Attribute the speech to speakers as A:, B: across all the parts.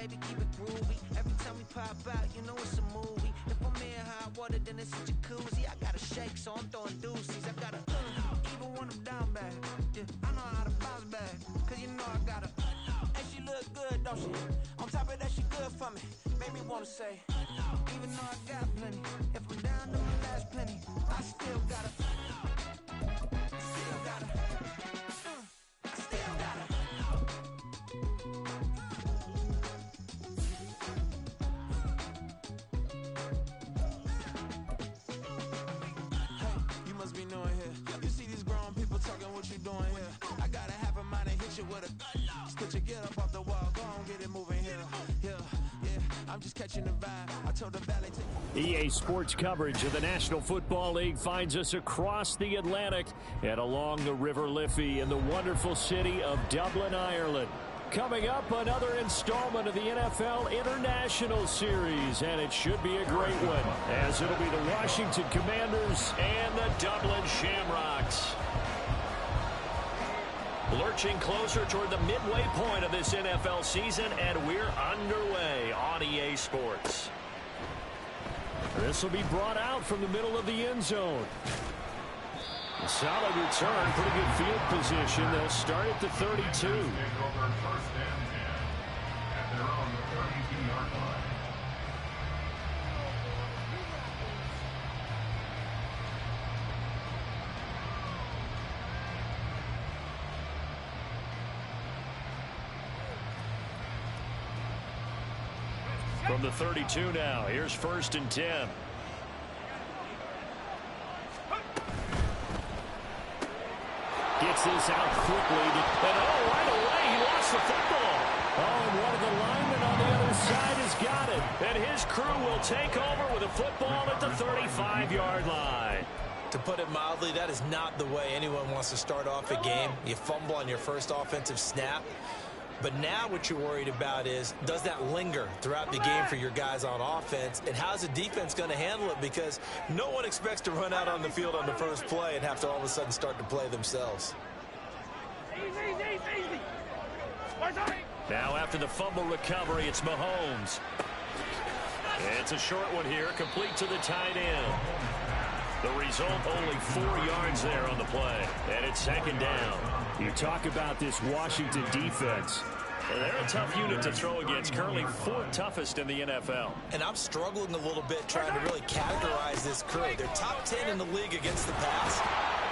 A: baby, keep it groovy. Every time we pop out, you know it's a movie. If I'm in hot water, then it's a jacuzzi. I gotta shake, so I'm throwing deuces. I gotta, even when I'm down bad. Yeah, I know how to bounce back, cause you know I gotta. And she look good, don't she? On top of that, she good for me. Made me wanna say, even though I got plenty, if I'm down to my last penny, I still gotta.
B: EA Sports coverage of the National Football League finds us across the Atlantic and along the River Liffey in the wonderful city of Dublin, Ireland. Coming up, another installment of the NFL International Series, and it should be a great one, as it'll be the Washington Commanders and the Dublin Shamrocks. Lurching closer toward the midway point of this NFL season, and we're underway on EA Sports. This will be brought out from the middle of the end zone. A solid return, pretty good field position. They'll start at the 32. From the 32 now, here's 1st and 10. Gets this out quickly. And right away, he lost the football. And one of the linemen on the other side has got it. And his crew will take over with a football at the 35-yard line.
C: To put it mildly, that is not the way anyone wants to start off a game. You fumble on your first offensive snap. But now what you're worried about is, does that linger throughout the game for your guys on offense? And how's the defense going to handle it? Because no one expects to run out on the field on the first play and have to all of a sudden start to play themselves.
B: Now after the fumble recovery, it's Mahomes. It's a short one here, complete to the tight end. The result, only 4 yards there on the play. And it's 2nd down. You talk about this Washington defense. They're a tough unit to throw against, currently 4th toughest in the NFL.
C: And I'm struggling a little bit trying to really categorize this crew. They're top 10 in the league against the pass,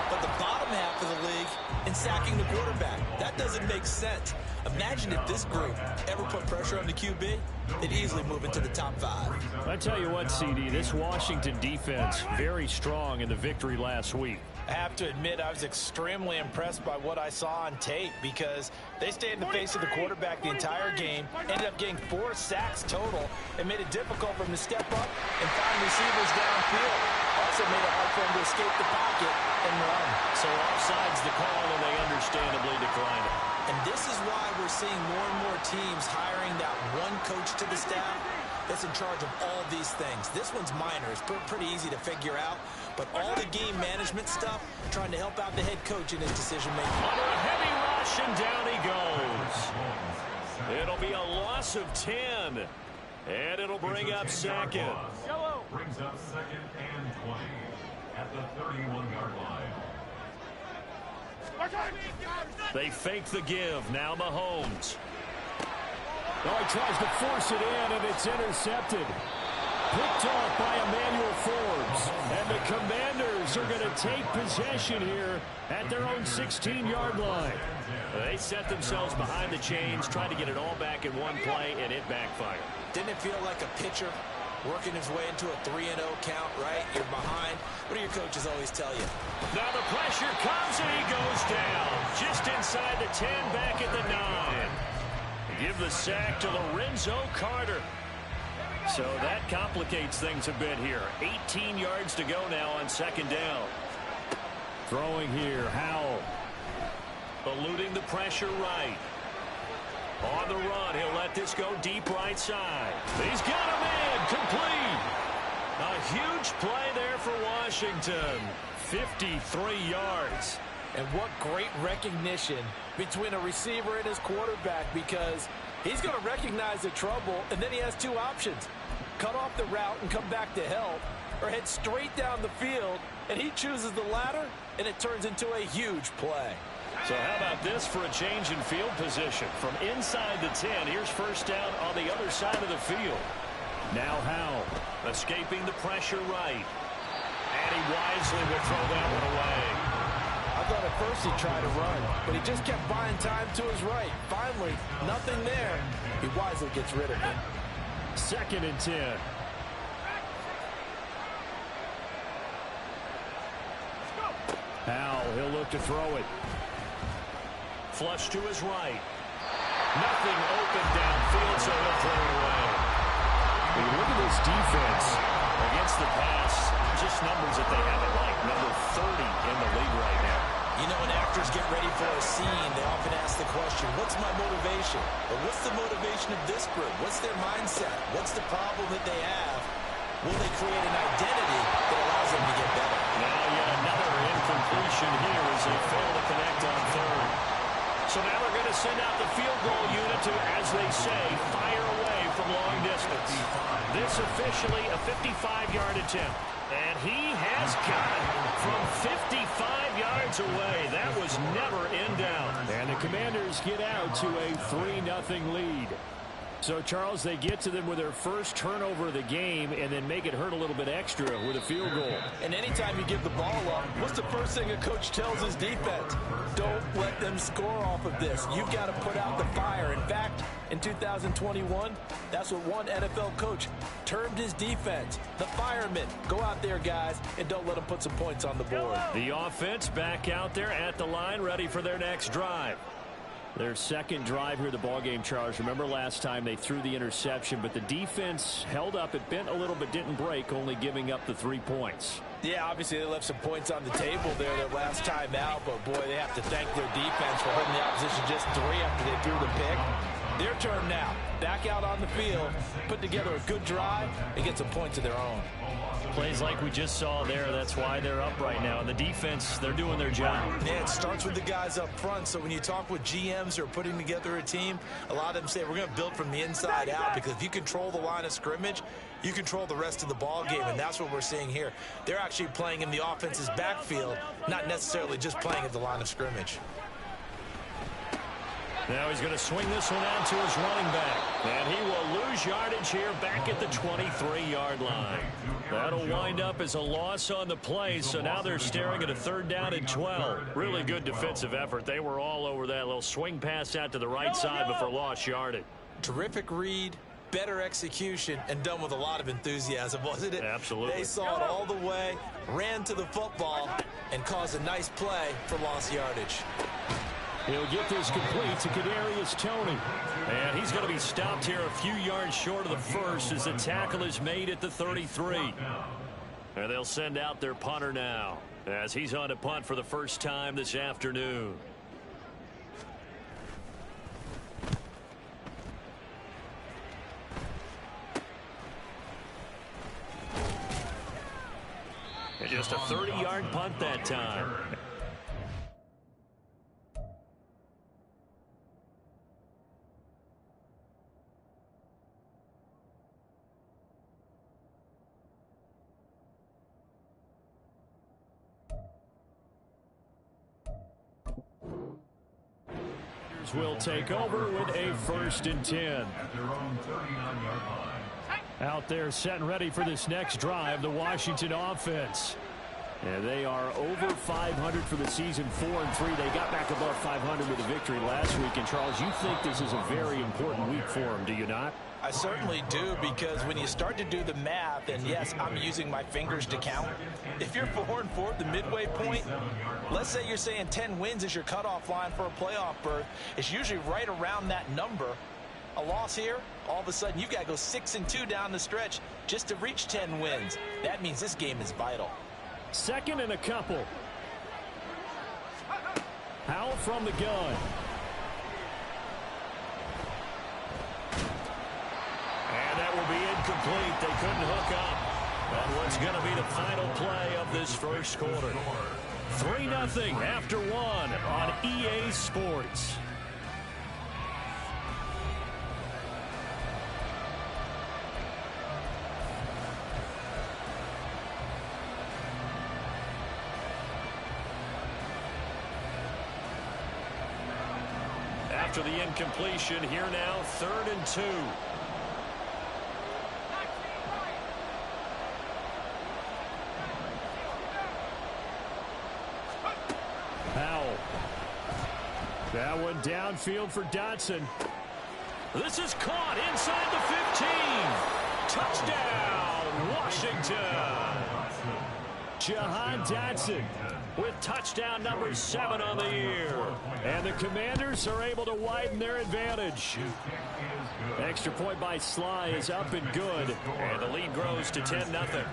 C: but the bottom half of the league in sacking the quarterback. That doesn't make sense. Imagine if this group ever put pressure on the QB, they'd easily move into the top 5.
B: I tell you what, CD, this Washington defense, very strong in the victory last week.
D: I have to admit, I was extremely impressed by what I saw on tape because they stayed in the face of the quarterback the entire game, ended up getting 4 sacks total, and made it difficult for him to step up and find receivers downfield. Also made it hard for him to escape the pocket and run.
B: So offside's the call, and they understandably decline it.
C: And this is why we're seeing more and more teams hiring that one coach to the staff that's in charge of all these things. This one's minor. It's pretty easy to figure out. But all the game management stuff, trying to help out the head coach in his decision-making.
B: Under a heavy rush, and down he goes. It'll be a loss of 10. And it'll bring up 2nd.
E: Brings up 2nd and 20 at the 31-yard line.
B: They fake the give. Now Mahomes. Oh, he tries to force it in, and it's intercepted. Picked off by Emmanuel Forbes. And the Commanders are going to take possession here at their own 16-yard line. They set themselves behind the chains, trying to get it all back in one play, and it backfired.
C: Didn't it feel like a pitcher working his way into a 3-0 count, right? You're behind. What do your coaches always tell you?
B: Now the pressure comes, and he goes down. Just inside the 10, back at the 9. Give the sack to Lorenzo Carter. So that complicates things a bit here. 18 yards to go now on 2nd down. Throwing here, Howell. Eluding the pressure right. On the run, he'll let this go deep right side. He's got him in, complete. A huge play there for Washington. 53 yards.
D: And what great recognition between a receiver and his quarterback, because He's going to recognize the trouble, and then he has two options. Cut off the route and come back to help, or head straight down the field, and he chooses the latter, and it turns into a huge play.
B: So how about this for a change in field position? From inside the 10, here's first down on the other side of the field. Now Howell, escaping the pressure right. And he wisely will throw that one away.
D: I thought at first he'd try to run, but he just kept buying time to his right. Finally, nothing there. He wisely gets rid of it.
B: 2nd and 10. Howell, he'll look to throw it. Flush to his right. Nothing open downfield, so he'll throw it away. When you look at this defense against the pass, just numbers that they have it like number 30 in the league right now.
C: You know, when actors get ready for a scene, they often ask the question, what's my motivation? But what's the motivation of this group? What's their mindset? What's the problem that they have? Will they create an identity that allows them to get better?
B: Now yet another incompletion here as they fail to connect on 3rd. So now they're going to send out the field goal unit to, as they say, fire away from long distance. This officially a 55-yard attempt. And he has got it from 55 yards away. That was never in doubt. And the Commanders get out to a 3-0 lead. So, Charles, they get to them with their first turnover of the game and then make it hurt a little bit extra with a field goal.
D: And anytime you give the ball up, what's the first thing a coach tells his defense? Don't let them score off of this. You've got to put out the fire. In fact, in 2021, that's what one NFL coach termed his defense. The firemen. Go out there, guys, and don't let them put some points on the board.
B: The offense back out there at the line, ready for their next drive. Their second drive here, the ballgame, Charles. Remember last time they threw the interception, but the defense held up. It bent a little but didn't break, only giving up the 3 points.
D: Yeah, obviously they left some points on the table there their last time out, but boy, they have to thank their defense for holding the opposition just 3 after they threw the pick. Their turn now. Back out on the field, put together a good drive, and get some points of their own.
B: Plays like we just saw there, that's why they're up right now. And the defense, they're doing their job.
C: Yeah, it starts with the guys up front. So when you talk with GMs who are putting together a team, a lot of them say we're going to build from the inside out, because if you control the line of scrimmage, you control the rest of the ball game, and that's what we're seeing here. They're actually playing in the offense's backfield, not necessarily just playing at the line of scrimmage.
B: Now he's going to swing this one out to his running back. And he will lose yardage here back at the 23-yard line. That'll wind up as a loss on the play, so now they're staring at a 3rd down and 12. Really good defensive effort. They were all over that little swing pass out to the right side before lost yardage.
C: Terrific read, better execution, and done with a lot of enthusiasm, wasn't it?
B: Absolutely.
C: They saw it all the way, ran to the football, and caused a nice play for lost yardage.
B: He'll get this complete to Kadarius Toney. And he's going to be stopped here a few yards short of the first as the tackle is made at the 33. And they'll send out their punter now as he's on to punt for the first time this afternoon. And just a 30-yard punt that time. Will take over with a 1st and 10. Out there set and ready for this next drive, the Washington offense. And they are over 500 for the season, 4-3. They got back above 500 with a victory last week. And, Charles, you think this is a very important week for them, do you not?
D: I certainly do, because when you start to do the math, and yes, I'm using my fingers to count. If you're 4-4 at the midway point, let's say you're saying 10 wins is your cutoff line for a playoff berth. It's usually right around that number. A loss here, all of a sudden you've got to go 6-2 down the stretch just to reach 10 wins. That means this game is vital.
B: 2nd and a couple. Howell from the gun. And that will be incomplete. They couldn't hook up. And what's going to be the final play of this first quarter? 3-0 after 1 on EA Sports. after the incompletion. Here now, 3rd and 2. Powell. That one downfield for Dotson. This is caught inside the 15. Touchdown, Washington. Jahan Dotson with touchdown number 7 on the year. And the Commanders are able to widen their advantage. Extra point by Sly is up and good. And the lead grows to 10-0.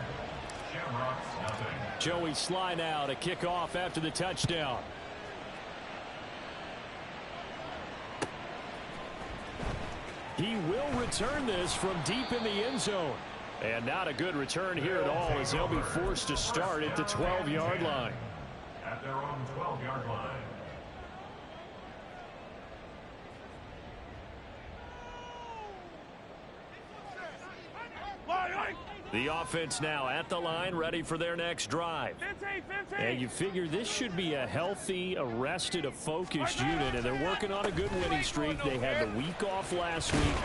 B: Joey Sly now to kick off after the touchdown. He will return this from deep in the end zone. And not a good return here at all, as they'll be forced to start at the 12-yard line.
E: At their own 12-yard line.
B: The offense now at the line, ready for their next drive. And you figure this should be a healthy, arrested, a focused unit, and they're working on a good winning streak. They had the week off last week.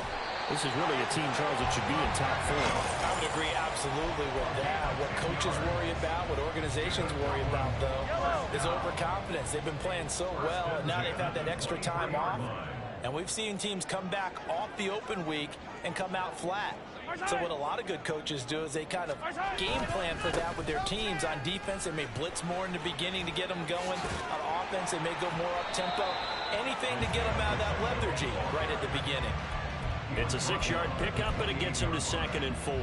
B: This is really a team, Charles, that should be in top 4.
D: I would agree absolutely with that. What coaches worry about, what organizations worry about, though, is overconfidence. They've been playing so well, and now they've had that extra time off. And we've seen teams come back off the open week and come out flat. So what a lot of good coaches do is they kind of game plan for that with their teams. On defense, they may blitz more in the beginning to get them going. On offense, they may go more up-tempo. Anything to get them out of that lethargy right at the beginning.
B: It's a 6-yard pickup, and it gets them to 2nd and 4.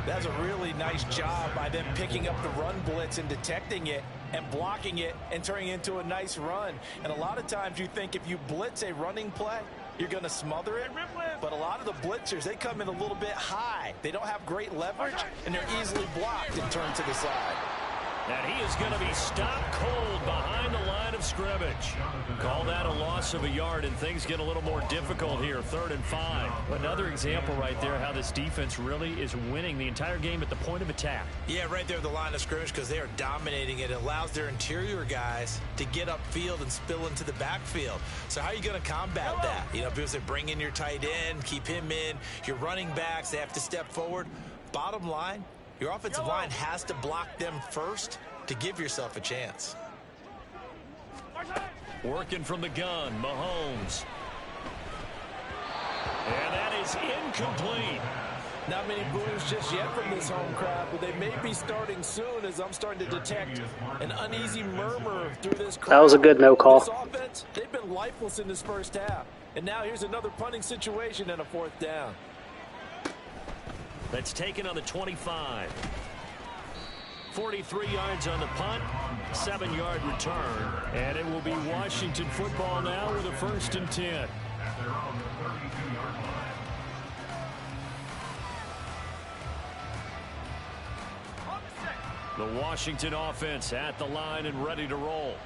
D: That's a really nice job by them picking up the run blitz and detecting it and blocking it and turning it into a nice run. And a lot of times you think if you blitz a running play, you're going to smother it. But a lot of the blitzers, they come in a little bit high. They don't have great leverage, and they're easily blocked and turned to the side.
B: And he is going to be stopped cold behind the line of scrimmage. Call that a loss of a yard, and things get a little more difficult here. 3rd and 5. Another example right there how this defense really is winning the entire game at the point of attack.
C: Yeah, right there at the line of scrimmage, because they are dominating it. It allows their interior guys to get upfield and spill into the backfield. So how are you going to combat that? You know, because they bring in your tight end, keep him in. Your running backs, they have to step forward. Bottom line, your offensive line has to block them first to give yourself a chance.
B: Working from the gun, Mahomes. And that is incomplete.
D: Not many boos just yet from this home crowd, but they may be starting soon as I'm starting to detect an uneasy murmur through this crowd.
F: That was a good no call.
D: This offense, they've been lifeless in this first half. And now here's another punting situation and a 4th down.
B: That's taken on the 25. 43 yards on the punt, 7-yard return, and it will be Washington football now with a 1st and 10.
E: At their own 32-yard line.
B: The Washington offense at the line and ready to roll.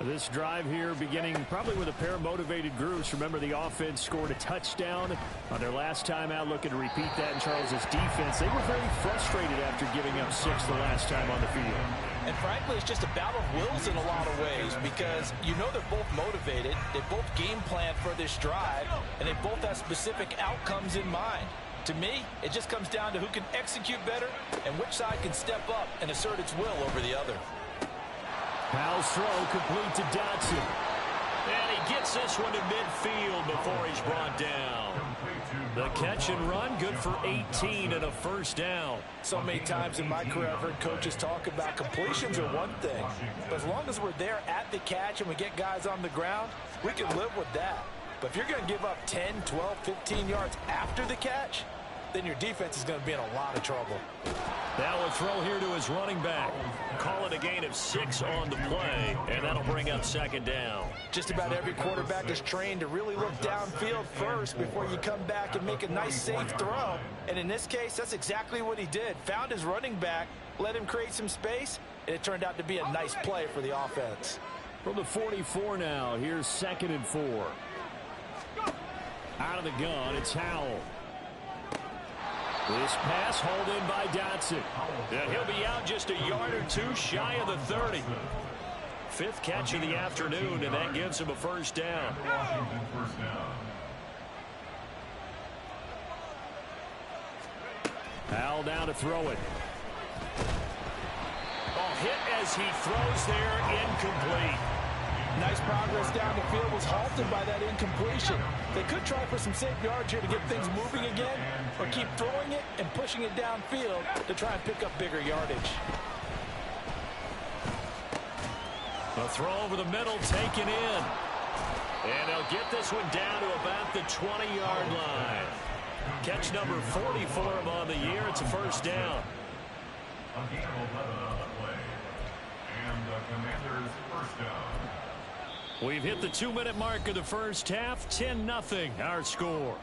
B: This drive here beginning probably with a pair of motivated groups. Remember, the offense scored a touchdown on their last time out. Looking to repeat that in Charles's defense. They were very frustrated after giving up 6 the last time on the field.
D: And frankly, it's just a battle of wills in a lot of ways because you know they're both motivated. They both game plan for this drive, and they both have specific outcomes in mind. To me, it just comes down to who can execute better and which side can step up and assert its will over the other.
B: Powell's throw complete to Dotson. And he gets this one to midfield before he's brought down. The catch and run, good for 18 and a 1st down.
D: So many times in my career, I've heard coaches talk about completions are one thing. But as long as we're there at the catch and we get guys on the ground, we can live with that. But if you're going to give up 10, 12, 15 yards after the catch, then your defense is going to be in a lot of trouble.
B: Now a throw here to his running back. Call it a gain of 6 on the play, and that'll bring up 2nd down.
D: Just about every quarterback is trained to really look downfield first before you come back and make a nice, safe throw. And in this case, that's exactly what he did. Found his running back, let him create some space, and it turned out to be a nice play for the offense.
B: From the 44 now, here's 2nd and 4. Out of the gun, it's Howell. This pass hauled in by Dotson. And he'll be out just a yard or two shy of the 30. Fifth catch of the afternoon, and that gives him a first down.
E: Washington first down.
B: Howell down to throw it. Oh, hit as he throws there, incomplete.
D: Nice progress down the field, was halted by that incompletion. They could try for some safe yards here to get things moving again, or keep throwing it and pushing it downfield to try and pick up bigger yardage.
B: A throw over the middle taken in. And they'll get this one down to about the 20-yard line. Catch number 40 for him on the year. It's a first down.
E: A gain of 11 on the play. And the Commanders first down.
B: We've hit the 2-minute mark of the first half. 10-0 our score.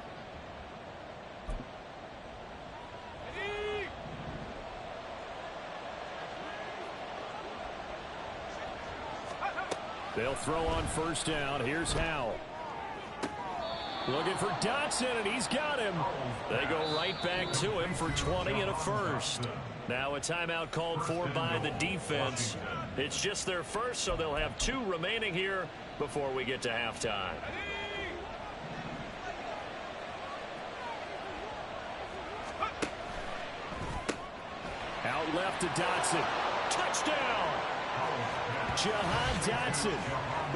B: They'll throw on first down. Here's Howell. Looking for Dotson, and he's got him. They go right back to him for 20 and a first. Now a timeout called for by the defense. It's just their first, so they'll have 2 remaining here before we get to halftime. Out left to Dotson. Touchdown! Jahan Dotson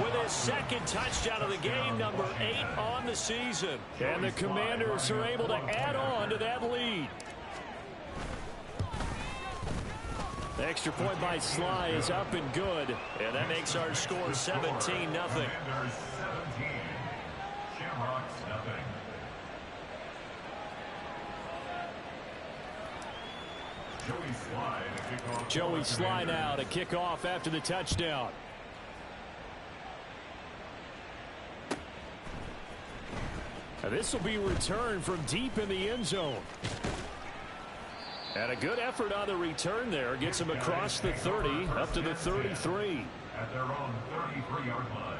B: with his second touchdown of the game, number 8 on the season. And the Commanders are able to add on to that lead. The extra point by Sly is up and good. And that makes our score 17-0.
E: Commanders 17. Shamrocks nothing.
B: Joey Sly now to kick off after the touchdown. And this will be returned from deep in the end zone. And a good effort on the return there. Gets him across the 30 up to the 33.
E: At their own 33-yard line.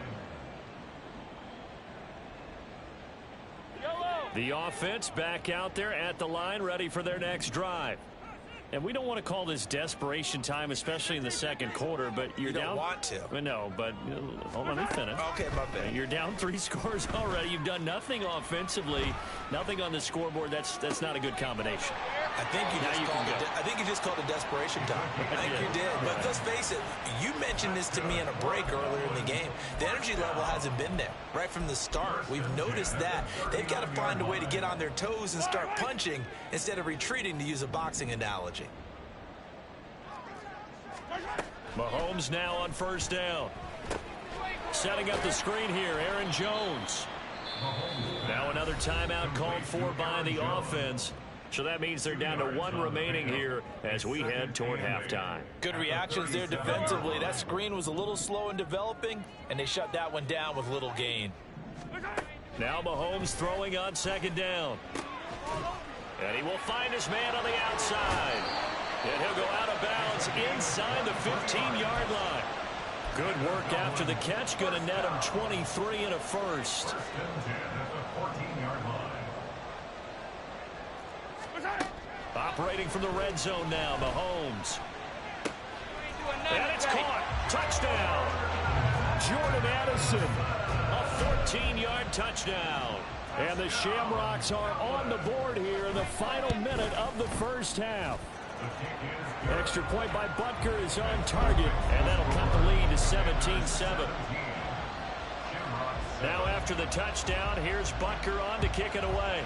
B: The offense back out there at the line, ready for their next drive. And we don't want to call this desperation time, especially in the second quarter, but you're down.
C: You don't want to.
B: No, but hold on, let me finish.
C: Okay, my bad.
B: You're down 3 scores already. You've done nothing offensively, nothing on the scoreboard. That's not a good combination.
C: I think you just called it desperation time. I think you did. But let's face it, you mentioned this to me in a break earlier in the game. The energy level hasn't been there right from the start. We've noticed that. They've got to find a way to get on their toes and start punching instead of retreating, to use a boxing analogy.
B: Mahomes now on first down. Setting up the screen here, Aaron Jones. Now another timeout called for by the offense. So that means they're down to 1 remaining here as we head toward halftime.
D: Good reactions there defensively. That screen was a little slow in developing, and they shut that one down with little gain.
B: Now Mahomes throwing on second down. And he will find his man on the outside. And he'll go out of bounds inside the 15-yard line. Good work after the catch. Going to net him 23 and a first. Operating from the red zone now, Mahomes. And it's caught. Touchdown. Jordan Addison. A 14-yard touchdown. And the Shamrocks are on the board here in the final minute of the first half. Extra point by Butker is on target, and that'll cut the lead to 17-7. Now after the touchdown, here's Butker on to kick it away.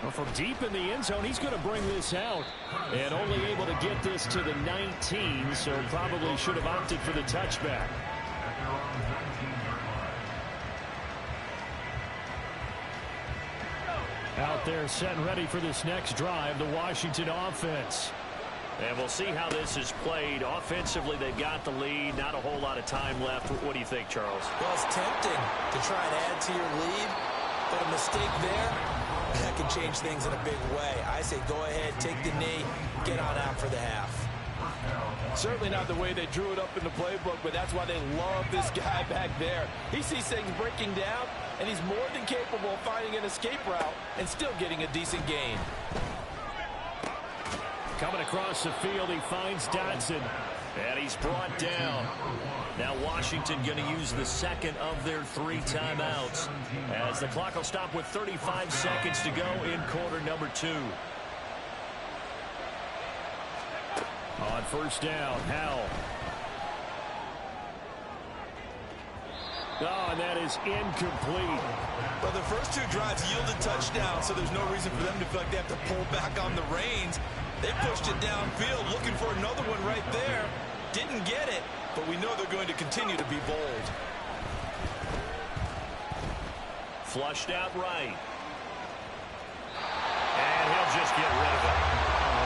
B: Well, from deep in the end zone, he's going to bring this out. And only able to get this to the 19, so probably should have opted for the touchback. Out there set and ready for this next drive, the Washington offense. And we'll see how this is played. Offensively, they've got the lead. Not a whole lot of time left. What do you think, Charles?
C: Well, it's tempting to try and add to your lead, but a mistake there, that can change things in a big way. I say go ahead, take the knee, get on out for the half.
D: Certainly not the way they drew it up in the playbook, but that's why they love this guy back there. He sees things breaking down, and he's more than capable of finding an escape route and still getting a decent gain.
B: Coming across the field, he finds Dotson. And he's brought down. Now Washington going to use the second of their 3 timeouts as the clock will stop with 35 seconds to go in quarter number 2. On first down, Howell. Oh, and that is incomplete.
D: Well, the first 2 drives yielded touchdowns, so there's no reason for them to feel like they have to pull back on the reins. They pushed it downfield, looking for another one right there. Didn't get it, but we know they're going to continue to be bold.
B: Flushed out right. And he'll just get rid of it.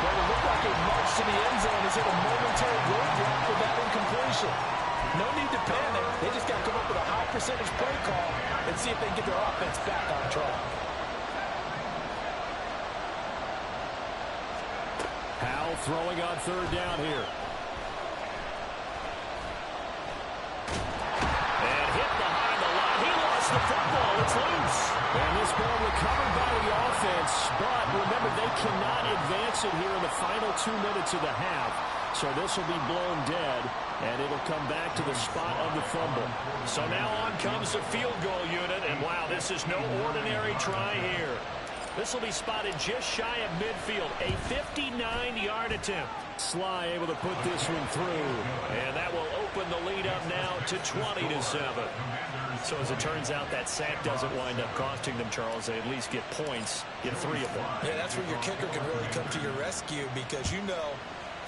D: Well, it looked like a march to the end zone has hit a momentary roadblock with that incompletion. No need to panic. They just got to come up with a high percentage play call and see if they can get their offense back on track.
B: Howell throwing on third down here. And hit behind the line. He lost the football. It's loose. And this ball recovered by the offense. But remember, they cannot advance it here in the final 2 minutes of the half. So this will be blown dead, and it'll come back to the spot of the fumble. So now on comes the field goal unit, and wow, this is no ordinary try here. This will be spotted just shy of midfield, a 59-yard attempt. Sly able to put this one through, and that will open the lead up now to 20-7. So as it turns out, that sack doesn't wind up costing them, Charles. They at least get points, get 3 of them.
C: Yeah, that's where your kicker can really come to your rescue because you know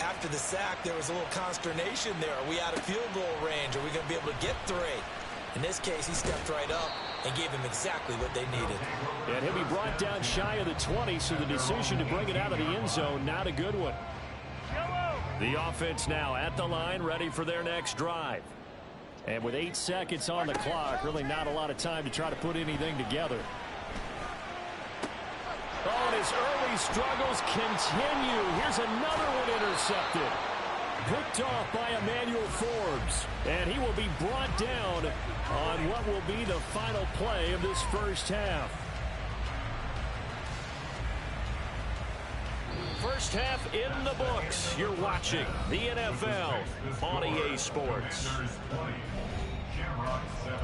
C: after the sack there was a little consternation there. Are we out of field goal range? Are we going to be able to get 3? In this case, he stepped right up and gave them exactly what they needed.
B: And he'll be brought down shy of the 20, so the decision to bring it out of the end zone, not a good one. The offense now at the line, ready for their next drive. And with 8 seconds on the clock, really not a lot of time to try to put anything together. Oh, and his early struggles continue. Here's another one intercepted. Picked off by Emmanuel Forbes. And he will be brought down on what will be the final play of this first half. First half in the books. You're watching the NFL on EA Sports.
E: Shamrock 7.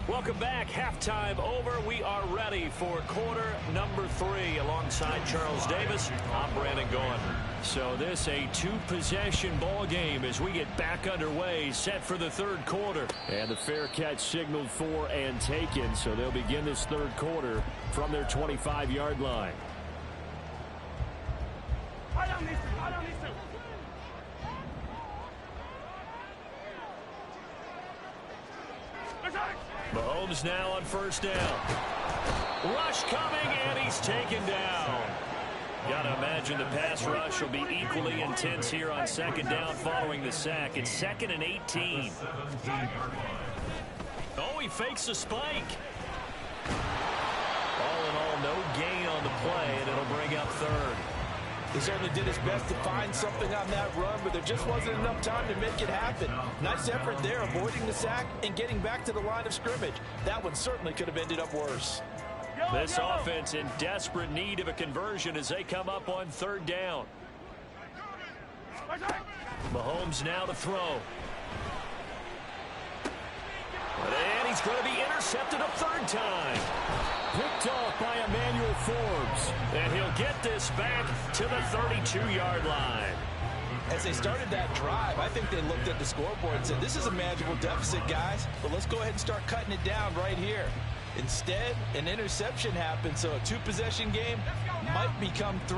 B: Welcome back. Halftime over. We are ready for quarter number 3 alongside Charles Davis. I'm Brandon Gaughan. So this a 2-possession ball game as we get back underway, set for the 3rd quarter. And the fair catch signaled for and taken, so they'll begin this 3rd quarter from their 25-yard line. Mahomes now on first down. Rush coming, and he's taken down. Got to imagine the pass rush will be equally intense here on 2nd down following the sack. It's 2nd and 18. Oh, he fakes a spike. All in all, no gain on the play, and it'll bring up 3rd.
D: He certainly did his best to find something on that run, but there just wasn't enough time to make it happen. Nice effort there, avoiding the sack and getting back to the line of scrimmage. That one certainly could have ended up worse.
B: This offense in desperate need of a conversion as they come up on 3rd down. Mahomes now to throw. And he's going to be intercepted a 3rd time. Picked off by Emmanuel Forbes. And he'll get this back to the 32-yard line.
D: As they started that drive, I think they looked at the scoreboard and said, this is a manageable deficit, guys, but let's go ahead and start cutting it down right here. Instead, an interception happened, so a 2-possession game might become 3.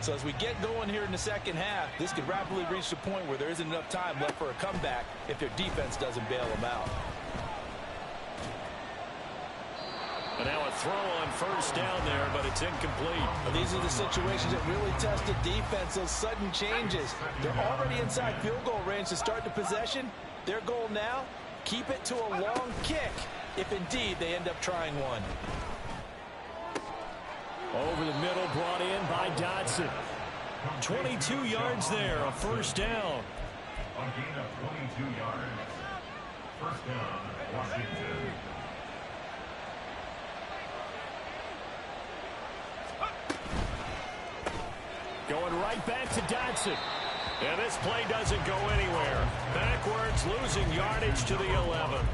D: So as we get going here in the 2nd half, this could rapidly reach the point where there isn't enough time left for a comeback if their defense doesn't bail them out.
B: And now a throw on first down there, but it's incomplete.
D: Well, these are the situations that really test the defense, those sudden changes. They're already inside field goal range to start the possession. Their goal now, keep it to a long kick, if indeed they end up trying one.
B: Over the middle, brought in by Dotson. 22 yards there, a first down.
E: A gain of 22 yards. First down. Washington.
B: Going right back to Dodson. And this play doesn't go anywhere. Backwards, losing yardage to the 11.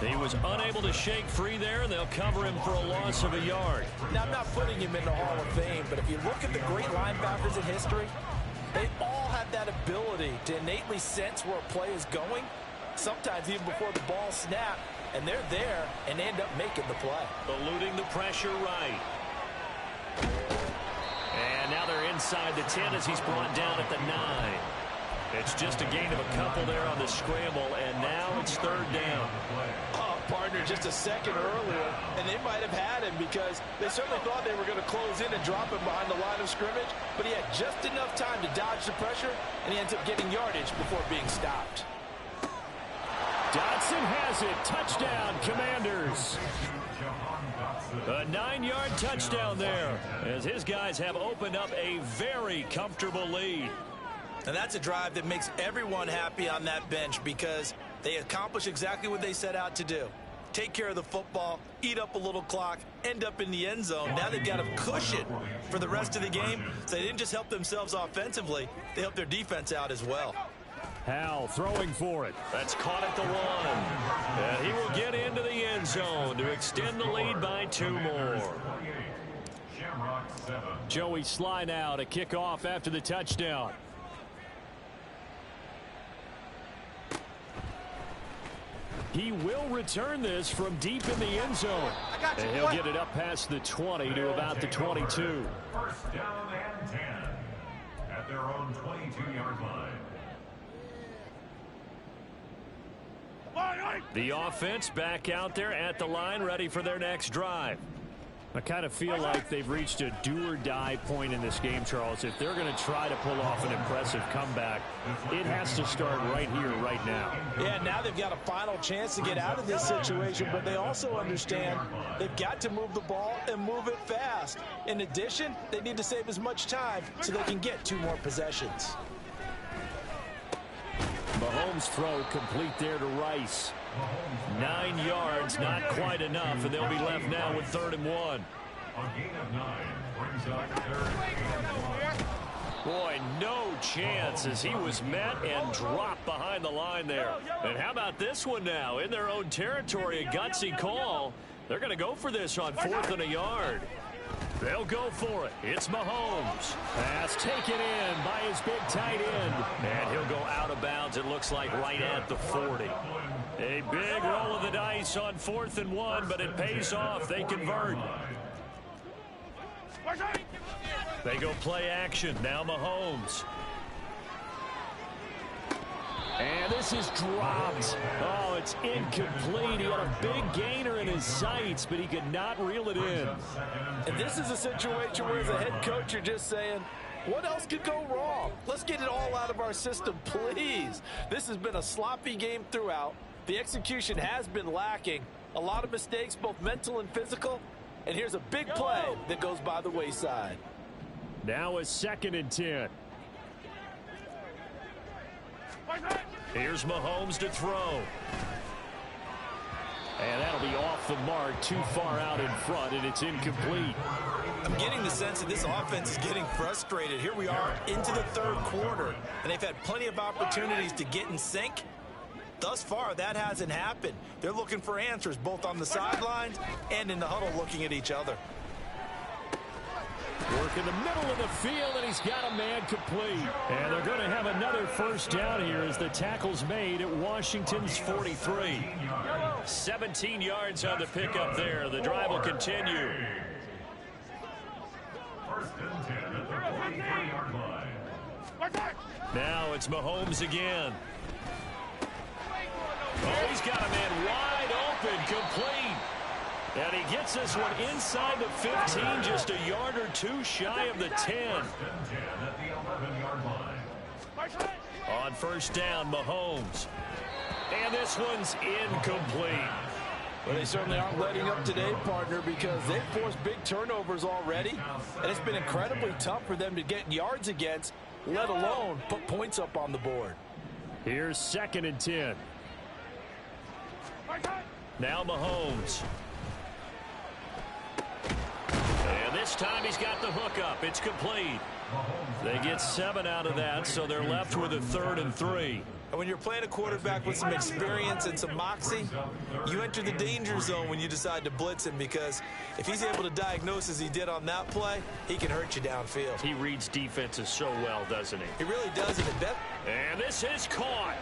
B: He was unable to shake free there, and they'll cover him for a loss of a yard.
D: Now, I'm not putting him in the Hall of Fame, but if you look at the great linebackers in history, they all have that ability to innately sense where a play is going, sometimes even before the ball snaps, and they're there and end up making the play.
B: Eluding the pressure right. And now they're inside the 10 as he's brought down at the 9. It's just a gain of a couple there on the scramble, and now it's third down.
D: Oh, partner, just a second earlier, and they might have had him because they certainly thought they were going to close in and drop him behind the line of scrimmage, but he had just enough time to dodge the pressure, and he ends up getting yardage before being stopped.
B: Dodson has it. Touchdown, Commanders. A 9-yard touchdown there as his guys have opened up a very comfortable lead.
C: And that's a drive that makes everyone happy on that bench because they accomplish exactly what they set out to do. Take care of the football, eat up a little clock, end up in the end zone. Now they've got a cushion for the rest of the game. So they didn't just help themselves offensively, they helped their defense out as well.
B: Howell throwing for it. That's caught at the 1. And he will get into the end zone to extend the lead by 2 more. Joey Sly now to kick off after the touchdown. He will return this from deep in the end zone. And he'll get it up past the 20 to about the 22.
E: First down and 10 at their own 22-yard line.
B: The offense back out there at the line, ready for their next drive. I kind of feel like they've reached a do-or-die point in this game, Charles. If they're going to try to pull off an impressive comeback, it has to start right here, right now.
D: Yeah, now they've got a final chance to get out of this situation, but they also understand they've got to move the ball and move it fast. In addition, they need to save as much time so they can get 2 more possessions.
B: Mahomes' throw complete there to Rice. 9 yards, not quite enough, and they'll be left now with 3rd and 1.
E: A gain of 9 brings up 3rd and 1.
B: Boy, no chance as he was met and dropped behind the line there. And how about this one now? In their own territory, a gutsy call. They're going to go for this on 4th and a yard. They'll go for it. It's Mahomes. Pass taken in by his big tight end. And he'll go out of bounds, it looks like, right at the 40. A big roll of the dice on 4th and 1, but it pays off. They convert. They go play action. Now Mahomes. And this is dropped. Oh, it's incomplete. He had a big gainer in his sights, but he could not reel it in.
D: And this is a situation where as a head coach, you're just saying, what else could go wrong? Let's get it all out of our system, please. This has been a sloppy game throughout. The execution has been lacking. A lot of mistakes, both mental and physical. And here's a big play that goes by the wayside.
B: Now a 2nd and 10. Here's Mahomes to throw. And that'll be off the mark, too far out in front, and it's incomplete.
C: I'm getting the sense that this offense is getting frustrated. Here we are into the 3rd quarter, and they've had plenty of opportunities to get in sync. Thus far, that hasn't happened. They're looking for answers both on the sidelines and in the huddle looking at each other.
B: Work in the middle of the field, and he's got a man complete. And they're going to have another first down here as the tackle's made at Washington's 43. 17 yards on the pickup there. The drive will continue.
E: First and 10 at the 43-yard line.
B: Now it's Mahomes again. Oh, he's got a man wide open, complete. And he gets this one inside the 15, just a yard or 2 shy of the 10.
E: First and 10 at the 11-yard line.
B: On first down, Mahomes. And this one's incomplete.
D: Well, they certainly aren't letting up today, partner, because they've forced big turnovers already. And it's been incredibly tough for them to get yards against, let alone put points up on the board.
B: Here's 2nd and 10. Now Mahomes. And this time he's got the hook up. It's complete. They get 7 out of that, so they're left with a 3rd and 3.
C: And when you're playing a quarterback with some experience and some moxie, you enter the danger zone when you decide to blitz him, because if he's able to diagnose as he did on that play, he can hurt you downfield.
B: He reads defenses so well, doesn't he?
C: He really does.
B: And this is caught.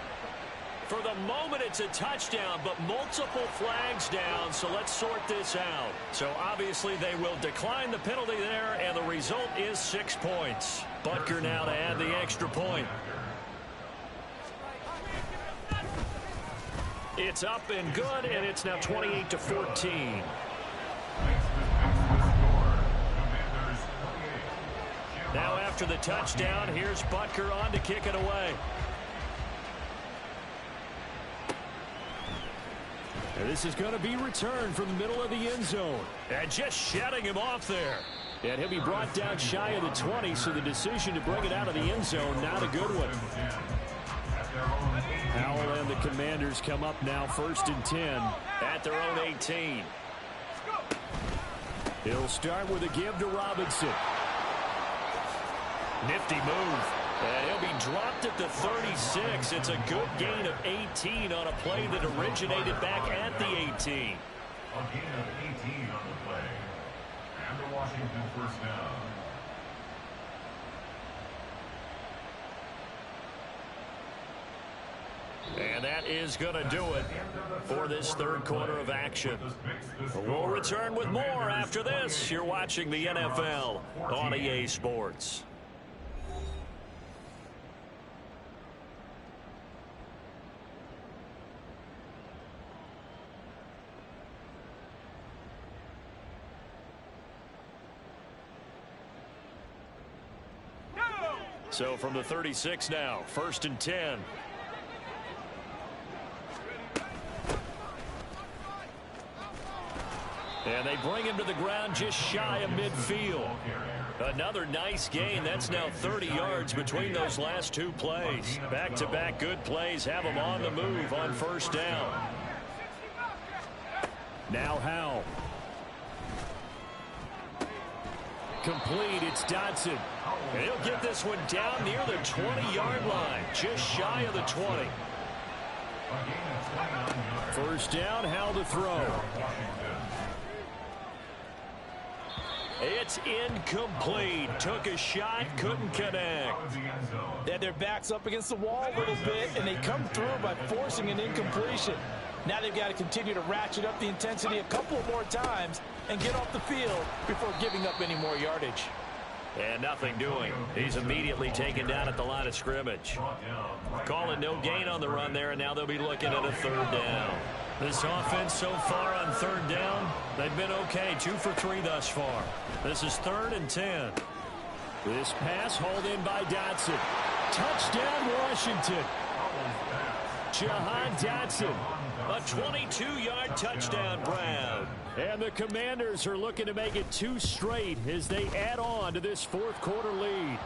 B: For the moment, it's a touchdown, but multiple flags down, so let's sort this out. So obviously they will decline the penalty there, and the result is 6 points. Butker now to add the extra point. It's up and good, and it's now 28-14. Now after the touchdown, here's Butker on to kick it away. And this is going to be returned from the middle of the end zone. And just shutting him off there. And he'll be brought down shy of the 20, so the decision to bring it out of the end zone, not a good one. Howell and the Commanders come up now 1st and 10 at their own 18. He'll start with a give to Robinson. Nifty move. And he'll be dropped at the 36. It's a good gain of 18 on a play that originated back at the 18.
E: A gain of 18 on the play. And the Washington first down.
B: And that is going to do it for this 3rd quarter of action. We'll return with more after this. You're watching the NFL on EA Sports. So from the 36 now, 1st and 10. And they bring him to the ground just shy of midfield. Another nice gain. That's now 30 yards between those last 2 plays. Back-to-back good plays have him on the move on 1st down. Now Howell. Complete. It's Dotson. And he'll get this one down near the 20-yard line, just shy of the 20. 1st down, Howell to throw. It's incomplete. Took a shot, couldn't connect.
D: They had their backs up against the wall a little bit, and they come through by forcing an incompletion. Now they've got to continue to ratchet up the intensity a couple of more times and get off the field before giving up any more yardage.
B: And nothing doing. He's immediately taken down at the line of scrimmage. Calling no gain on the run there, and now they'll be looking at a 3rd down. This offense so far on 3rd down, they've been okay. 2 for 3 thus far. This is 3rd and 10. This pass hauled in by Dotson. Touchdown, Washington. Jahan Dotson. A 22-yard touchdown, Brown. And the Commanders are looking to make it 2 straight as they add on to this 4th quarter lead.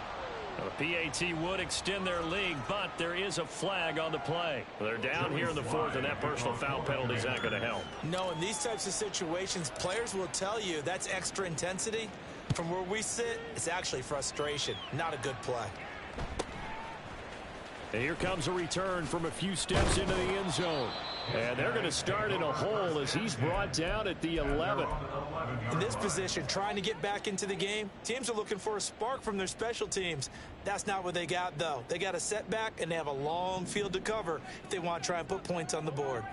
B: The PAT would extend their lead, but there is a flag on the play. They're down here in the 4th, and that personal foul penalty is not going to help.
C: No, in these types of situations, players will tell you that's extra intensity. From where we sit, it's actually frustration, not a good play.
B: And here comes a return from a few steps into the end zone. And they're going to start in a hole as he's brought down at the 11.
C: In this position, trying to get back into the game, teams are looking for a spark from their special teams. That's not what they got, though. They got a setback, and they have a long field to cover if they want to try and put points on the board.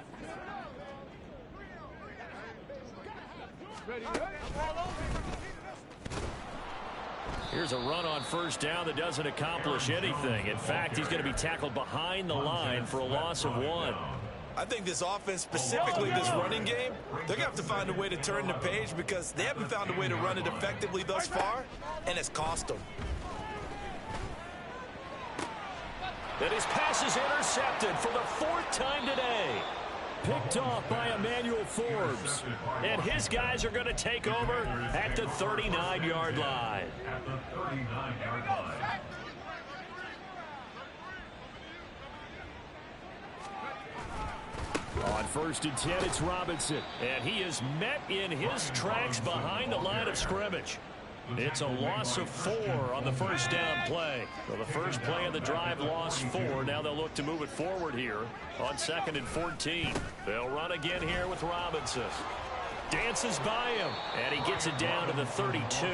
B: Here's a run on 1st down that doesn't accomplish anything. In fact, he's going to be tackled behind the line for a loss of 1.
C: I think this offense, specifically this running game, they're going to have to find a way to turn the page because they haven't found a way to run it effectively thus far, and it's cost them.
B: And his pass is intercepted for the 4th time today. Picked off by Emmanuel Forbes. And his guys are going to take over at the 39-yard line.
E: At the 39-yard line.
B: On 1st and 10, it's Robinson. And he is met in his tracks behind the line of scrimmage. It's a loss of 4 on the first down play. So the first play of the drive lost 4. Now they'll look to move it forward here on 2nd and 14. They'll run again here with Robinson. Dances by him, and he gets it down to the 32.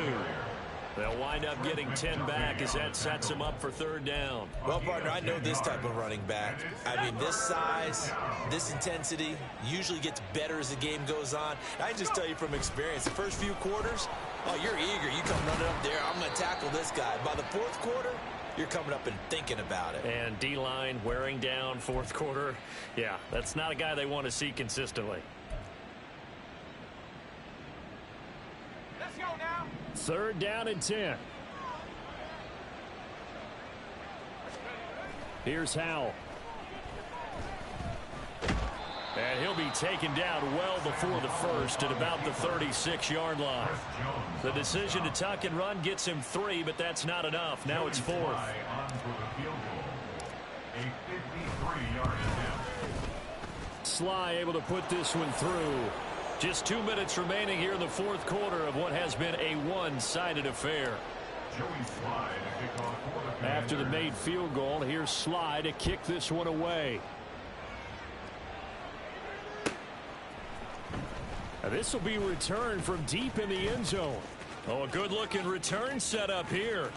B: They'll wind up getting 10 back as that sets him up for 3rd down.
C: Well, partner, I know this type of running back. I mean, this size, this intensity usually gets better as the game goes on. I can just tell you from experience, the first few quarters, oh, you're eager. You come running up there, I'm going to tackle this guy. By the 4th quarter, you're coming up and thinking about it.
B: And D-line wearing down 4th quarter. Yeah, that's not a guy they want to see consistently. 3rd down and 10. Here's Howell. And he'll be taken down well before the first at about the 36-yard line. The decision to tuck and run gets him 3, but that's not enough. Now it's 4th. Sly able to put this one through. Just 2 minutes remaining here in the 4th quarter of what has been a one-sided affair. After the made field goal, here's Sly to kick this one away. Now this will be returned from deep in the end zone. Oh, a good-looking return setup here.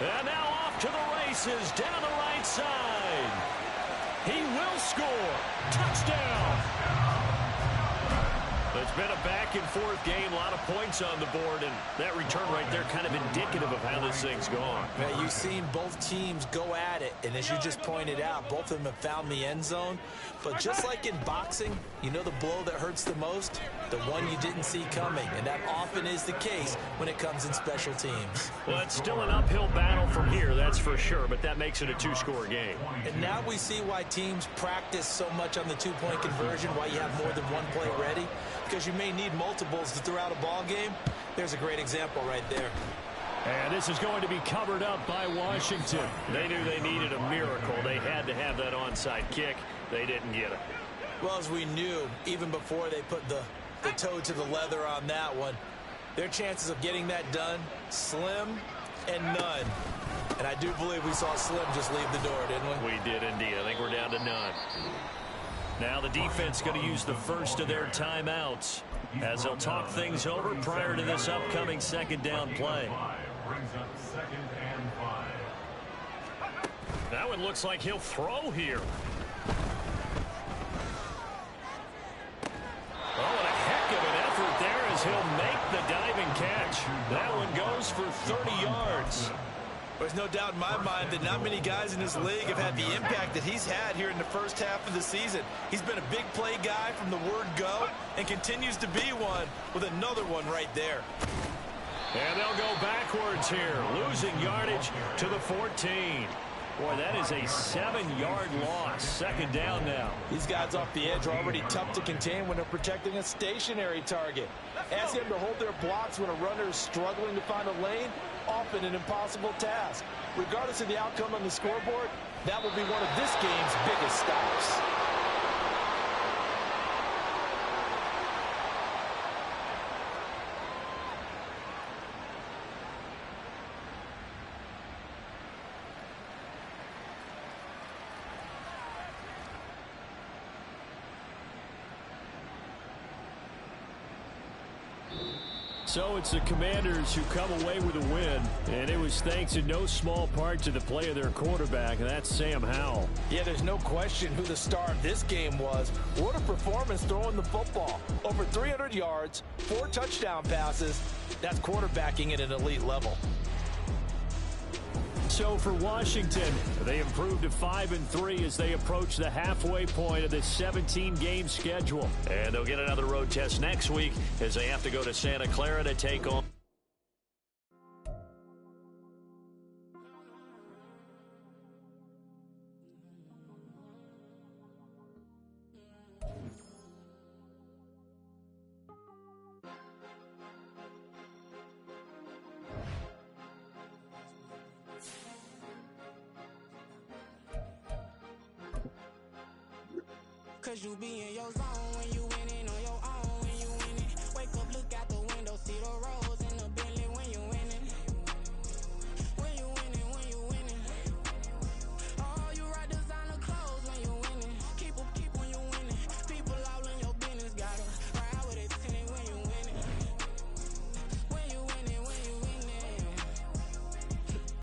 B: And now off to the races down the right side. He will score. Touchdown. It's been a back-and-forth game, a lot of points on the board, and that return right there kind of indicative of how this thing's gone.
C: Yeah, you've seen both teams go at it, and as you just pointed out, both of them have found the end zone. But just like in boxing, you know the blow that hurts the most? The one you didn't see coming, and that often is the case when it comes in special teams.
B: Well, it's still an uphill battle from here, that's for sure, but that makes it a 2-score game.
C: And now we see why teams practice so much on the 2-point conversion, why you have more than one play ready, because you may need multiples to throw out a ball game. There's a great example right there.
B: And this is going to be covered up by Washington. They knew they needed a miracle. They had to have that onside kick. They didn't get it.
C: Well, as we knew, even before they put the toe to the leather on that one, their chances of getting that done, slim and none. And I do believe we saw Slim just leave the door, didn't we?
B: We did indeed. I think we're down to none. Now the defense going to use the first of their timeouts as they'll talk things over prior to this upcoming 2nd down play. That one looks like he'll throw here. Oh, and a heck of an effort there as he'll make the diving catch. That one goes for 30 yards.
D: There's no doubt in my mind that not many guys in this league have had the impact that he's had here in the first half of the season. He's been a big play guy from the word go and continues to be one with another one right there.
B: And they'll go backwards here, losing yardage to the 14. Boy, that is a 7-yard loss. 2nd down now.
D: These guys off the edge are already tough to contain when they're protecting a stationary target. Ask them to hold their blocks when a runner is struggling to find a lane, often an impossible task. Regardless of the outcome on the scoreboard, that will be one of this game's biggest stops.
B: So it's the Commanders who come away with a win, and it was thanks in no small part to the play of their quarterback, and that's Sam Howell.
D: Yeah, there's no question who the star of this game was. What a performance throwing the football. Over 300 yards, 4 touchdown passes. That's quarterbacking at an elite level.
B: So for Washington, they improved to 5-3 as they approach the halfway point of this 17-game schedule. And they'll get another road test next week as they have to go to Santa Clara to take on.
A: Cause you be in your zone when you